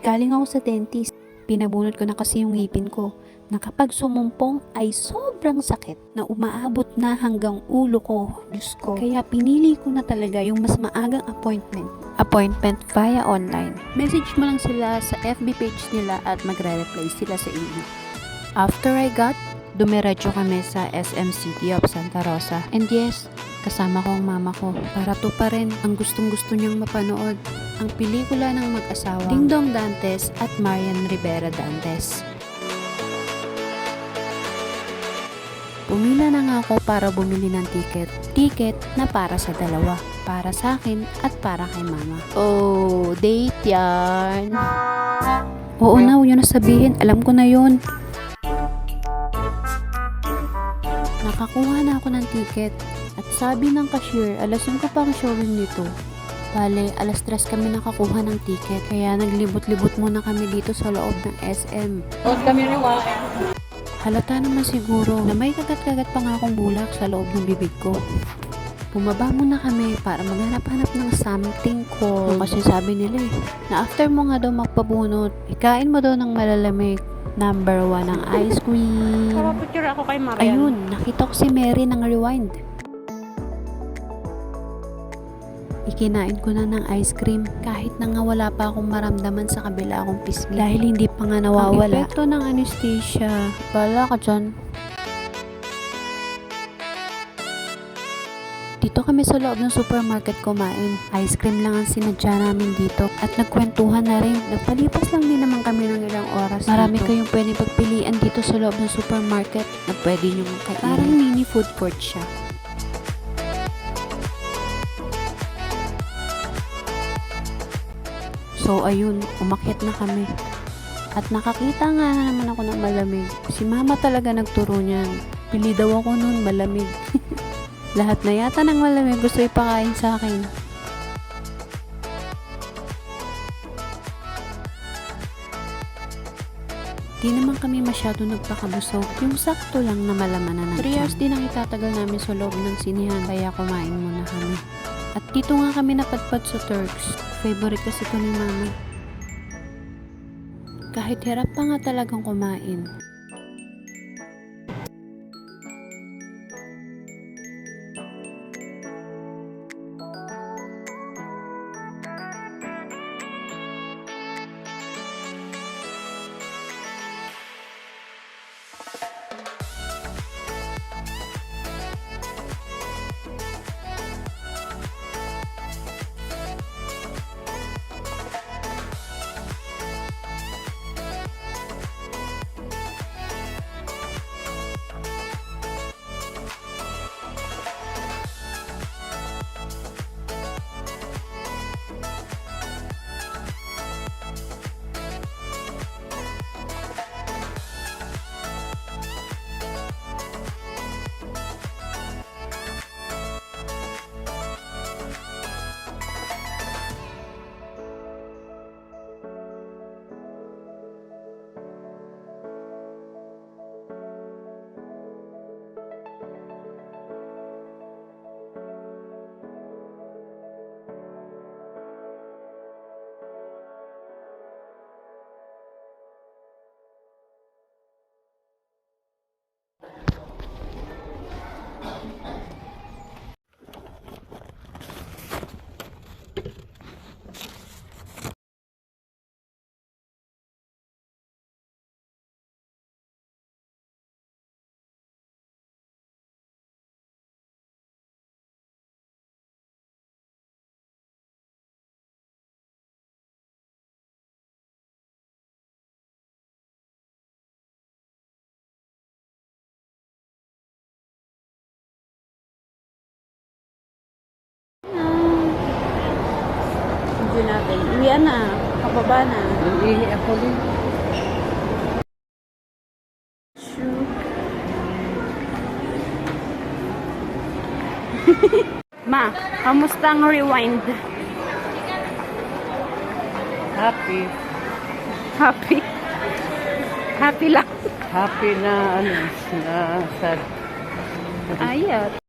Galing ako sa dentist. Pinabunot ko na kasi yung ngipin ko na kapag sumumpong ay sobrang sakit na umaabot na hanggang ulo ko. Diyos ko. Kaya pinili ko na talaga yung mas maagang appointment. Appointment via online. Message mo lang sila sa FB page nila at magre-reply sila sa inyo. After I got, dumiretso kami sa SM City of Santa Rosa. And yes, kasama ko ang mama ko para to pa rin ang gustong-gusto niyang mapanood, ang pelikula ng mag-asawa Dingdong Dantes at Marian Rivera Dantes. Pumila na nga ako para bumili ng ticket. Ticket na para sa dalawa. Para sa akin at para kay mama. Oh, date yan. Oo na, huwag nyo na sabihin. Alam ko na yun. Nakakuha na ako ng ticket. At sabi ng cashier, alas 5 pa ang showing nito. Bale, alas 3 kami nakakuha ng ticket. Kaya naglibot-libot muna kami dito sa loob ng SM. Kami riwain. Halata naman siguro na may kagat-kagat pa nga akong bulak sa loob ng bibig ko. Bumaba muna kami para maghanap-hanap ng something cold. Kasi sabi nila na after mo nga daw magpabunot, ikain mo daw ng malalamig. Number 1 ang ice cream. Picture ako kay Marian. Ayun, nakita ko si Mary ng rewind. Ikinain ko na ng ice cream kahit na nga wala pa akong maramdaman sa kabila akong pisngi. Dahil hindi pa nga nawawala. Ang epekto ng anesthesia. Bala ka dyan. Dito kami sa loob ng supermarket kumain. Ice cream lang ang sinadya namin dito. At nagkwentuhan na rin. Nagpalipas lang din naman kami ng ilang oras. Marami kayong pwedeng pagpilian dito sa loob ng supermarket na pwede nyo kainin. Parang mini food court siya. So ayun, umakyat na kami. At nakakita nga na naman ako ng malamig. Si mama talaga nagturo niyan. Pili daw ako nun malamig. Lahat na yata ng malamig gusto ipakain sa akin. Di naman kami masyado nagpakabusog. Yung sakto lang na malaman na 3 hours din ang itatagal namin sa loob ng sinihan. Kaya kumain muna kami. At dito nga kami napadpad sa Turks. Favorite kasi ito ni mama. Kahit hirap pa nga talagang kumain. Natin. Uwian na. Kababa na. Ihi ako din. Ma, kamusta ang rewind? Happy. Happy? Happy lang. Happy na ano, na sad. Ayat.